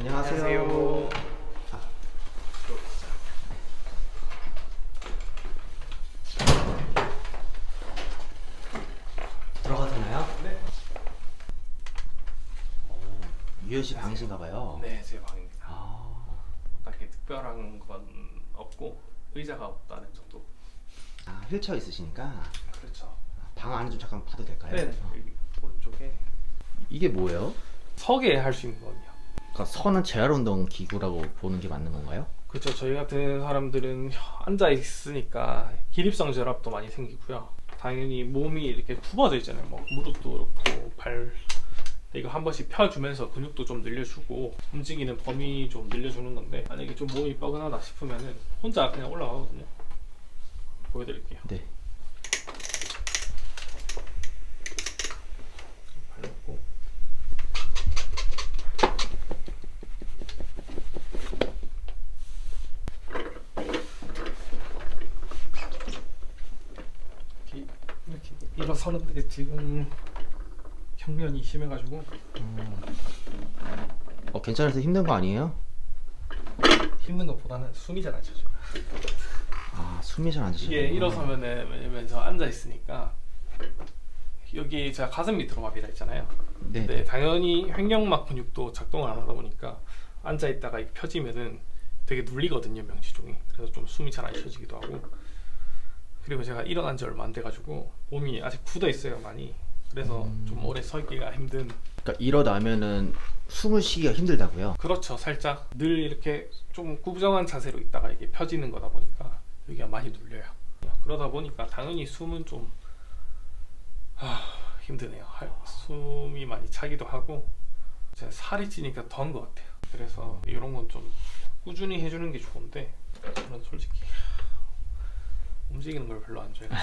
안녕하세요. 들어가도 되나요? 네. 유현 씨 방이신가 봐요. 네, 제 방입니다. 아, 딱히 특별한 건 없고 의자가 없다는 정도. 휠체어 있으시니까 그렇죠. 방 안에 좀 잠깐 봐도 될까요? 네, 여기 오른쪽에 이게 뭐예요? 서게 할 수 있는 거든요. 그러니까 서는 재활 운동 기구라고 보는 게 맞는 건가요? 그렇죠. 저희 같은 사람들은 앉아 있으니까 기립성 저압도 많이 생기고요. 당연히 몸이 이렇게 굽어져 있잖아요. 뭐 무릎도 그렇고 발. 이거 한 번씩 펴주면서 근육도 좀 늘려주고 움직이는 범위 좀 늘려주는 건데, 만약에 좀 몸이 뻐근하다 싶으면은 혼자 그냥 올라가거든요. 보여드릴게요. 네. 발 놓고 이렇게 일어서는데 지금 경련이 심해가지고 괜찮아서 힘든 거 아니에요? 힘든 것보다는 숨이 잘 안 차죠. 숨이 잘 안 쉬시고. 이게 일어서면은, 왜냐면 저 앉아 있으니까 여기 제가 가슴 밑으로 마비가 있잖아요. 네. 근데 당연히 횡격막 근육도 작동을 안 하다 보니까 앉아 있다가 이게 펴지면은 되게 눌리거든요, 명치종이. 그래서 좀 숨이 잘 안 쉬어지기도 하고. 그리고 제가 일어난 지 얼마 안 돼가지고 몸이 아직 굳어 있어요, 많이. 그래서 좀 오래 서 있기가 힘든. 그러니까 일어나면은 숨을 쉬기가 힘들다고요? 그렇죠. 살짝 늘 이렇게 좀 구부정한 자세로 있다가 이게 펴지는 거다 보니까 여기가 많이 눌려요. 그러다 보니까 당연히 숨은 좀 힘드네요. 숨이 많이 차기도 하고, 제가 살이 찌니까 더한 것 같아요. 그래서 이런 건 좀 꾸준히 해주는 게 좋은데 저는 솔직히 움직이는 걸 별로 안 좋아해요.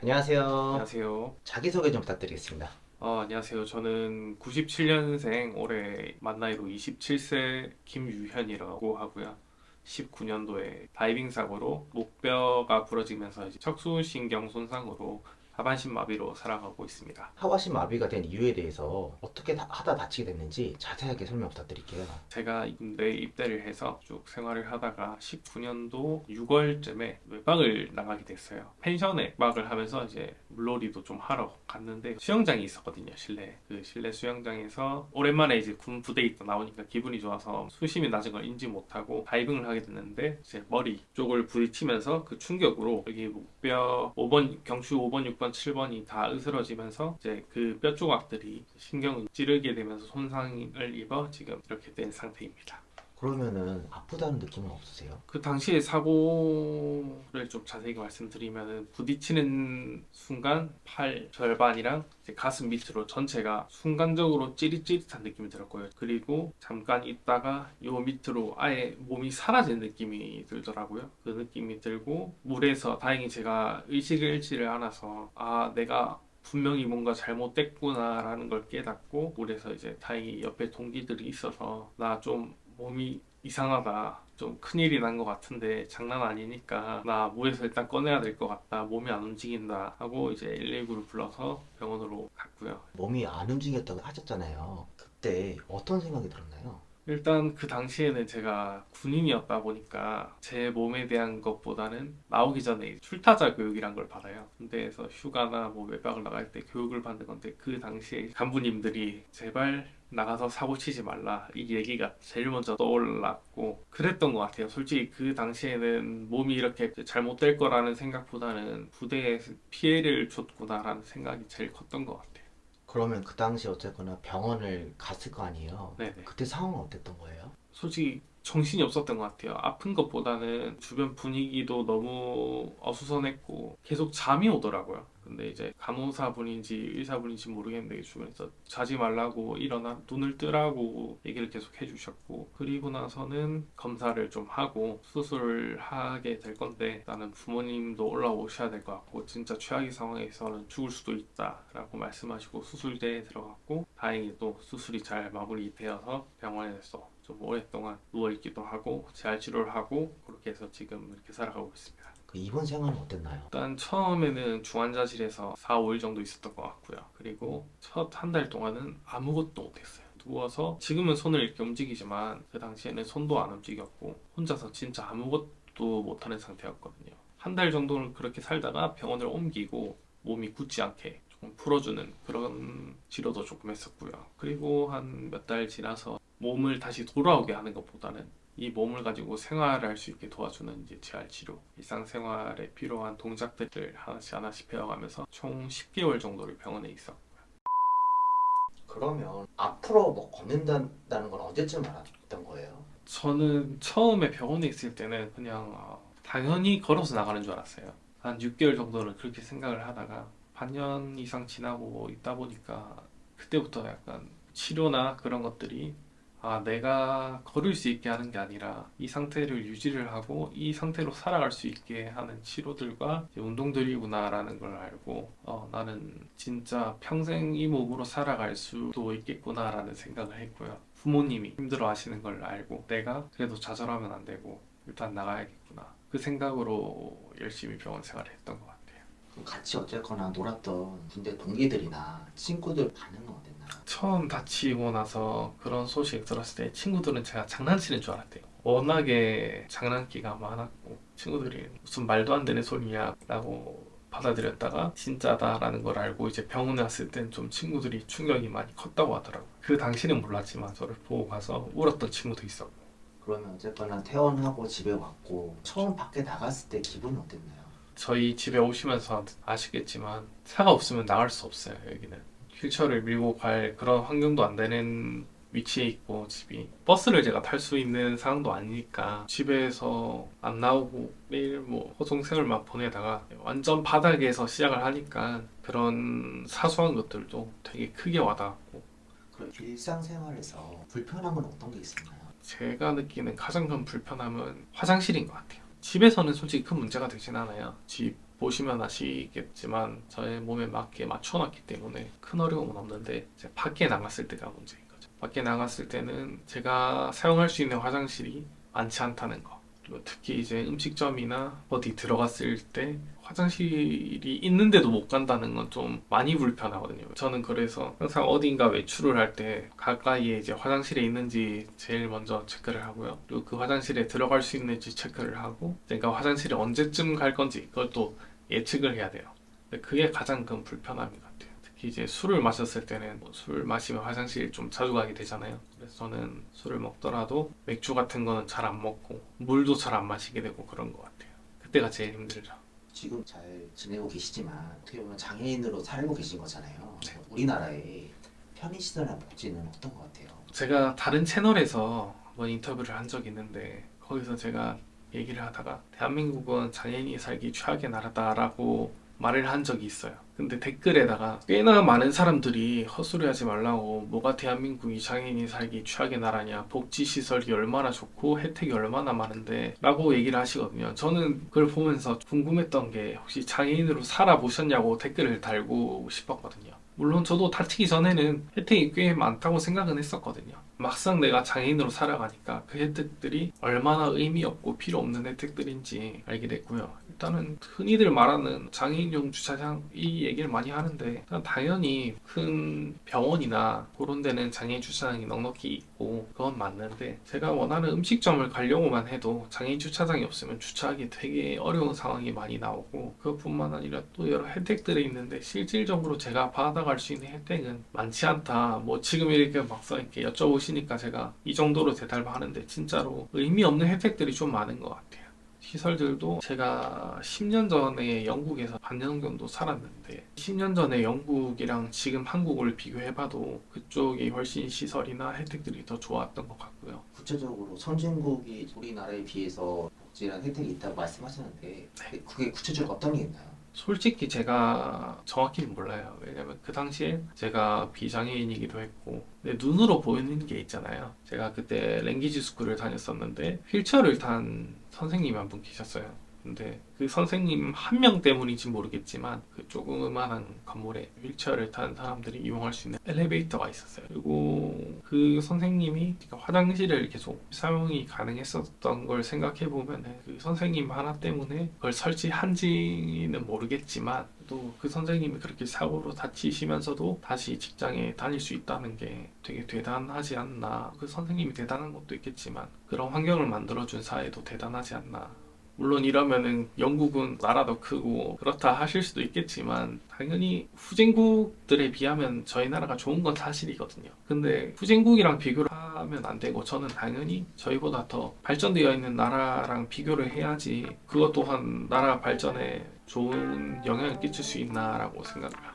안녕하세요. 안녕하세요. 자기소개 좀 부탁드리겠습니다. 안녕하세요. 저는 97년생, 올해 만 나이로 27세 김유현이라고 하고요. 19년도에 다이빙 사고로 목뼈가 부러지면서 이제 척수신경 손상으로 하반신 마비로 살아가고 있습니다. 하반신 마비가 된 이유에 대해서 어떻게 하다 다치게 됐는지 자세하게 설명 부탁드릴게요. 제가 군대에 입대를 해서 쭉 생활을 하다가 19년도 6월쯤에 외박을 나가게 됐어요. 펜션에 외박을 하면서 이제 물놀이도 좀 하러 갔는데 수영장이 있었거든요, 실내. 그 실내 수영장에서 오랜만에 이제 군 부대에 있다 나오니까 기분이 좋아서 수심이 낮은 걸 인지 못하고 다이빙을 하게 됐는데, 이제 머리 쪽을 부딪히면서 그 충격으로 여기 목뼈 5번, 경추 5번, 6번, 7번이 다 으스러지면서 이제 그 뼈 조각들이 신경을 찌르게 되면서 손상을 입어 지금 이렇게 된 상태입니다. 그러면은 아프다는 느낌은 없으세요? 그 당시에 사고를 좀 자세히 말씀드리면, 부딪히는 순간 팔 절반이랑 이제 가슴 밑으로 전체가 순간적으로 찌릿찌릿한 느낌이 들었고요. 그리고 잠깐 있다가 요 밑으로 아예 몸이 사라진 느낌이 들더라고요. 그 느낌이 들고 물에서 다행히 제가 의식을 잃지를 않아서 내가 분명히 뭔가 잘못됐구나 라는 걸 깨닫고, 물에서 이제 다행히 옆에 동기들이 있어서 나 좀 몸이 이상하다, 좀 큰일이 난 것 같은데 장난 아니니까 나 물에서 일단 꺼내야 될 것 같다, 몸이 안 움직인다 하고 이제 119를 불러서 병원으로 갔고요. 몸이 안 움직였다고 하셨잖아요. 그때 어떤 생각이 들었나요? 일단 그 당시에는 제가 군인이었다 보니까 제 몸에 대한 것보다는 나오기 전에 출타자 교육이란 걸 받아요. 군대에서 휴가나 뭐 외박을 나갈 때 교육을 받는 건데, 그 당시에 간부님들이 제발 나가서 사고 치지 말라, 이 얘기가 제일 먼저 떠올랐고 그랬던 것 같아요. 솔직히 그 당시에는 몸이 이렇게 잘못될 거라는 생각보다는 부대에 피해를 줬구나라는 생각이 제일 컸던 것 같아요. 그러면 그 당시 어쨌거나 병원을 갔을 거 아니에요? 네네. 그때 상황은 어땠던 거예요? 솔직히 정신이 없었던 것 같아요. 아픈 것보다는 주변 분위기도 너무 어수선했고 계속 잠이 오더라고요. 근데 이제 간호사분인지 의사분인지 모르겠는데 주변에서 자지 말라고, 일어나 눈을 뜨라고 얘기를 계속 해주셨고, 그리고 나서는 검사를 좀 하고 수술을 하게 될 건데, 나는 부모님도 올라오셔야 될 것 같고 진짜 최악의 상황에서는 죽을 수도 있다라고 말씀하시고 수술대에 들어갔고, 다행히 또 수술이 잘 마무리되어서 병원에서 좀 오랫동안 누워있기도 하고 재활치료를 하고 그렇게 해서 지금 이렇게 살아가고 있습니다. 그 입원 생활은 어땠나요? 일단 처음에는 중환자실에서 4, 5일 정도 있었던 것 같고요. 그리고 첫 한 달 동안은 아무것도 못했어요. 누워서 지금은 손을 이렇게 움직이지만 그 당시에는 손도 안 움직였고 혼자서 진짜 아무것도 못하는 상태였거든요. 한 달 정도는 그렇게 살다가 병원을 옮기고 몸이 굳지 않게 조금 풀어주는 그런 치료도 조금 했었고요. 그리고 한 몇 달 지나서 몸을 다시 돌아오게 하는 것보다는 이 몸을 가지고 생활을 할 수 있게 도와주는 이제 재활 치료, 일상생활에 필요한 동작들을 하나씩 하나씩 배워가면서 총 10개월 정도를 병원에 있었고. 그러면 앞으로 뭐 걷는다는 건 언제쯤 알았던 거예요? 저는 처음에 병원에 있을 때는 그냥 당연히 걸어서 나가는 줄 알았어요. 한 6개월 정도는 그렇게 생각을 하다가 반년 이상 지나고 있다 보니까 그때부터 약간 치료나 그런 것들이 내가 걸을 수 있게 하는 게 아니라 이 상태를 유지를 하고 이 상태로 살아갈 수 있게 하는 치료들과 이제 운동들이구나라는 걸 알고 나는 진짜 평생 이 몸으로 살아갈 수도 있겠구나라는 생각을 했고요. 부모님이 힘들어 하시는 걸 알고 내가 그래도 좌절하면 안 되고 일단 나가야겠구나. 그 생각으로 열심히 병원 생활을 했던 것 같아요. 그럼 같이 어쨌거나 놀았던 군대 동기들이나 친구들 반응은 어땠나요? 처음 다치고 나서 그런 소식 들었을 때 친구들은 제가 장난치는 줄 알았대요. 워낙에 장난기가 많았고 친구들이 무슨 말도 안 되는 소리냐 라고 받아들였다가 진짜다라는 걸 알고 이제 병원에 왔을 땐 좀 친구들이 충격이 많이 컸다고 하더라고요. 그 당시는 몰랐지만 저를 보고 가서 울었던 친구도 있었고. 그러면 어쨌거나 퇴원하고 집에 왔고 처음 밖에 나갔을 때 기분이 어땠나요? 저희 집에 오시면서 아시겠지만 차가 없으면 나갈 수 없어요. 여기는 휠체어를 밀고 갈 그런 환경도 안 되는 위치에 있고 집이 버스를 제가 탈 수 있는 상황도 아니니까 집에서 안 나오고 매일 뭐 호송생활만 보내다가 완전 바닥에서 시작을 하니까 그런 사소한 것들도 되게 크게 와닿았고. 그럼 일상생활에서 불편한 건 어떤 게 있었나요? 제가 느끼는 가장 큰 불편함은 화장실인 것 같아요. 집에서는 솔직히 큰 문제가 되진 않아요. 집 보시면 아시겠지만 저의 몸에 맞게 맞춰놨기 때문에 큰 어려움은 없는데 이제 밖에 나갔을 때가 문제인 거죠. 밖에 나갔을 때는 제가 사용할 수 있는 화장실이 많지 않다는 거. 그리고 특히 이제 음식점이나 어디 들어갔을 때 화장실이 있는데도 못 간다는 건 좀 많이 불편하거든요. 저는 그래서 항상 어딘가 외출을 할 때 가까이에 이제 화장실에 있는지 제일 먼저 체크를 하고요. 그리고 그 화장실에 들어갈 수 있는지 체크를 하고 내가 화장실에 언제쯤 갈 건지 그걸 또 예측을 해야 돼요. 근데 그게 가장 큰 불편함인 것 같아요. 특히 이제 술을 마셨을 때는 술 마시면 화장실 좀 자주 가게 되잖아요. 그래서 저는 술을 먹더라도 맥주 같은 거는 잘 안 먹고 물도 잘 안 마시게 되고 그런 것 같아요. 그때가 제일 힘들죠. 지금 잘 지내고 계시지만 어떻게 보면 장애인으로 살고 계신 거잖아요. 네. 우리나라의 편의시설이나 복지는 어떤 것 같아요? 제가 다른 채널에서 한번 인터뷰를 한 적이 있는데 거기서 제가 얘기를 하다가 대한민국은 장애인이 살기 최악의 나라다라고 말을 한 적이 있어요. 근데 댓글에다가 꽤나 많은 사람들이 헛소리하지 말라고 뭐가 대한민국이 장애인이 살기 최악의 나라냐, 복지시설이 얼마나 좋고 혜택이 얼마나 많은데 라고 얘기를 하시거든요. 저는 그걸 보면서 궁금했던 게 혹시 장애인으로 살아보셨냐고 댓글을 달고 싶었거든요. 물론 저도 다치기 전에는 혜택이 꽤 많다고 생각은 했었거든요. 막상 내가 장애인으로 살아가니까 그 혜택들이 얼마나 의미 없고 필요 없는 혜택들인지 알게 됐고요. 일단은 흔히들 말하는 장애인용 주차장 이 얘기를 많이 하는데 당연히 큰 병원이나 그런 데는 장애인 주차장이 넉넉히 있고 그건 맞는데 제가 원하는 음식점을 가려고만 해도 장애인 주차장이 없으면 주차하기 되게 어려운 상황이 많이 나오고 그것뿐만 아니라 또 여러 혜택들이 있는데 실질적으로 제가 받아갈 수 있는 혜택은 많지 않다. 뭐 지금 이렇게 막상 이렇게 여쭤보시니까 제가 이 정도로 대답을 하는데 진짜로 의미 없는 혜택들이 좀 많은 것 같아요. 시설들도 제가 10년 전에 영국에서 반년 정도 살았는데 10년 전에 영국이랑 지금 한국을 비교해봐도 그쪽이 훨씬 시설이나 혜택들이 더 좋았던 것 같고요. 구체적으로 선진국이 우리나라에 비해서 복지란 혜택이 있다고 말씀하셨는데 그게 구체적으로 어떤 게 있나요? 솔직히 제가 정확히는 몰라요. 왜냐면 그 당시에 제가 비장애인이기도 했고 내 눈으로 보이는 게 있잖아요. 제가 그때 랭귀지 스쿨을 다녔었는데 휠체어를 탄 선생님이 한 분 계셨어요. 근데 그 선생님 한 명 때문인지 모르겠지만 그 조그만한 건물에 휠체어를 탄 사람들이 이용할 수 있는 엘리베이터가 있었어요. 그리고 그 선생님이 화장실을 계속 사용이 가능했었던 걸 생각해 보면 그 선생님 하나 때문에 그걸 설치한지는 모르겠지만 또 그 선생님이 그렇게 사고로 다치시면서도 다시 직장에 다닐 수 있다는 게 되게 대단하지 않나. 그 선생님이 대단한 것도 있겠지만 그런 환경을 만들어준 사회도 대단하지 않나. 물론 이러면은 영국은 나라도 크고 그렇다 하실 수도 있겠지만 당연히 후진국들에 비하면 저희 나라가 좋은 건 사실이거든요. 근데 후진국이랑 비교를 하면 안 되고 저는 당연히 저희보다 더 발전되어 있는 나라랑 비교를 해야지 그것 또한 나라 발전에 좋은 영향을 끼칠 수 있나라고 생각해요.